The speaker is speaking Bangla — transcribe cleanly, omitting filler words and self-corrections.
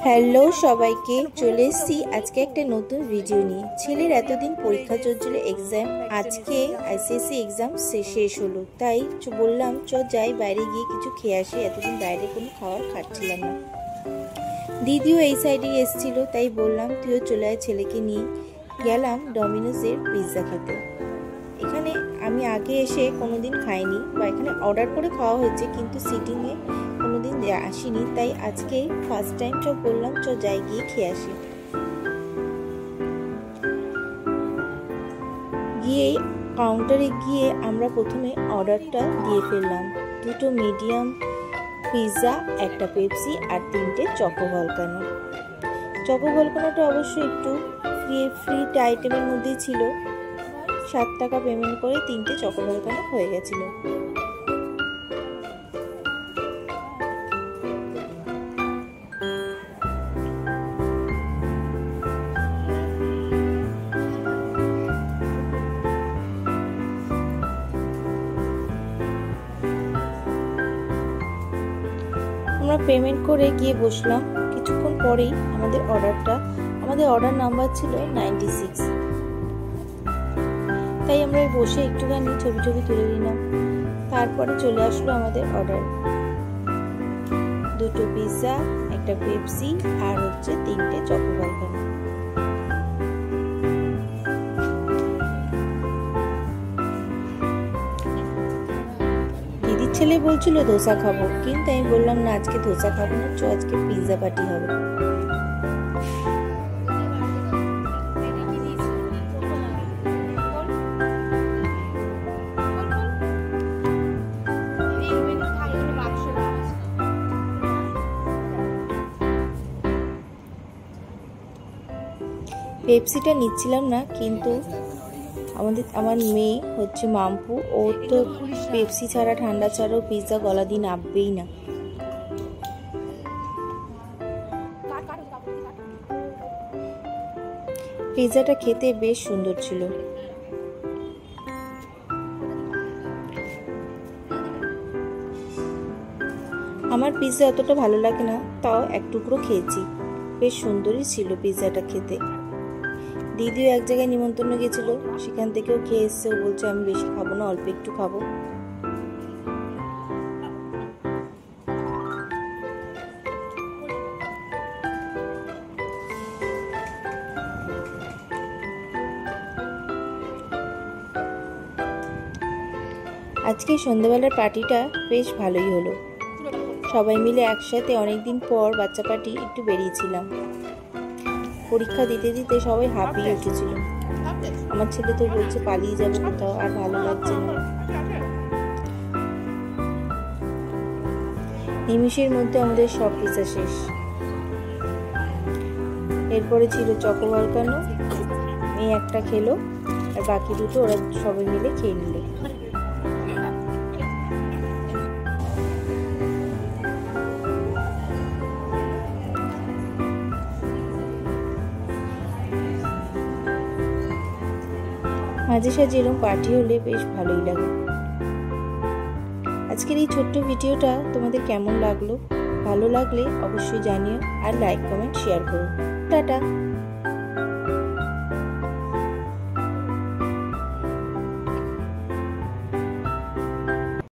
হ্যালো সবাইকে, চলে এসেছি আজকে একটা নতুন ভিডিও নিয়ে। ছেলের এতদিন পরীক্ষা চলছিল, এক্সাম। আজকে আইসিএসসি এক্সাম শেষ হলো, তাই বললাম যাই বাইরে গিয়ে কিছু খেয়ে আসি। এতদিন বাইরে কোনো খাবার খাচ্ছিলাম না। দিদিও এই সাইডে এসেছিল, তাই বললাম তুইও চলে আয় ছেলেকে নিয়ে। গেলাম ডমিনোজের পিৎজা খেতে। এখানে আমি আগে এসে কোনোদিন খাইনি, বা এখানে অর্ডার করে খাওয়া হয়েছে, কিন্তু সিটিংয়ে কোনোদিন আসিনি, তাই আজকে ফার্স্ট টাইম বললাম যাই গিয়ে খেয়ে আসি। গিয়ে কাউন্টারে গিয়ে আমরা প্রথমে অর্ডারটা দিয়ে ফেললাম। 2টো মিডিয়াম পিৎজা, একটা পেপসি আর 3টে চকো ভলকানো। চকো ভলকানোটা অবশ্যই একটু ফ্রি আইটেমের মধ্যেই ছিল। 7 টাকা পেমেন্ট করে 3টে চকো ভলকানো হয়ে গেছিল। আমরা পেমেন্ট করে গিয়ে বসলাম। কিছুক্ষণ পরেই আমাদের অর্ডার নাম্বার ছিল 96। তাই আমরা বসে একটুখানি ছবি তুলে নিলাম। তারপরে চলে আসলো আমাদের অর্ডার। 2টো পিৎজা, একটা পেপসি আর 3টে চকো ভলকানো। দিদির ছেলে বলছিল ধোসা খাবো, কিন্তু আমি বললাম না, আজকে ধোসা খাবো না, আজকে পিৎজা পার্টি হবে। পেপসিটা নিচ্ছিলাম না, কিন্তু আমার মেয়ে মাম্পু, ও তো পেপসি ছাড়া ঠান্ডা ছাড়াও পিৎজা গলা দিয়ে নামবেই না। পিৎজাটা খেতে বেশ সুন্দর ছিল। আমার পিৎজা অতটা ভালো লাগে না, তাও এক টুকরো খেয়েছি। বেশ সুন্দরই ছিল পিৎজাটা খেতে। দিদিও এক জায়গায় নিমন্ত্রণ গেছিল, সেখান থেকেও খেয়ে এসছে। ও বলছে আমি বেশি খাবো না, অল্প একটু খাবো। আজকে সন্ধ্যাবেলার পার্টিটা বেশ ভালোই হলো। সবাই মিলে একসাথে, অনেকদিন পর বাচ্চা পার্টি একটু বেরিয়েছিলাম। পরীক্ষা দিতে দিতে সবাই হাঁপিয়ে উঠেছিল। আমার ছেলে তো বলছে পালিয়ে যাবো কোথাও, আর ভালো লাগছে না। নিমিষের মধ্যে আমাদের সব পিৎজা শেষ। এরপরে ছিল চকো ভলকানো, মেয়ে একটা খেলো, আর বাকি 2টো ওরা সবাই মিলে খেয়ে নিল। মাঝে সাঝে এরকম পার্টি হলে বেশ ভালোই লাগে। আজকের এই ছোট্ট ভিডিওটা তোমাদের কেমন লাগলো? ভালো লাগলে অবশ্যই জানিও, আর লাইক, কমেন্ট, শেয়ার করো। টাটা।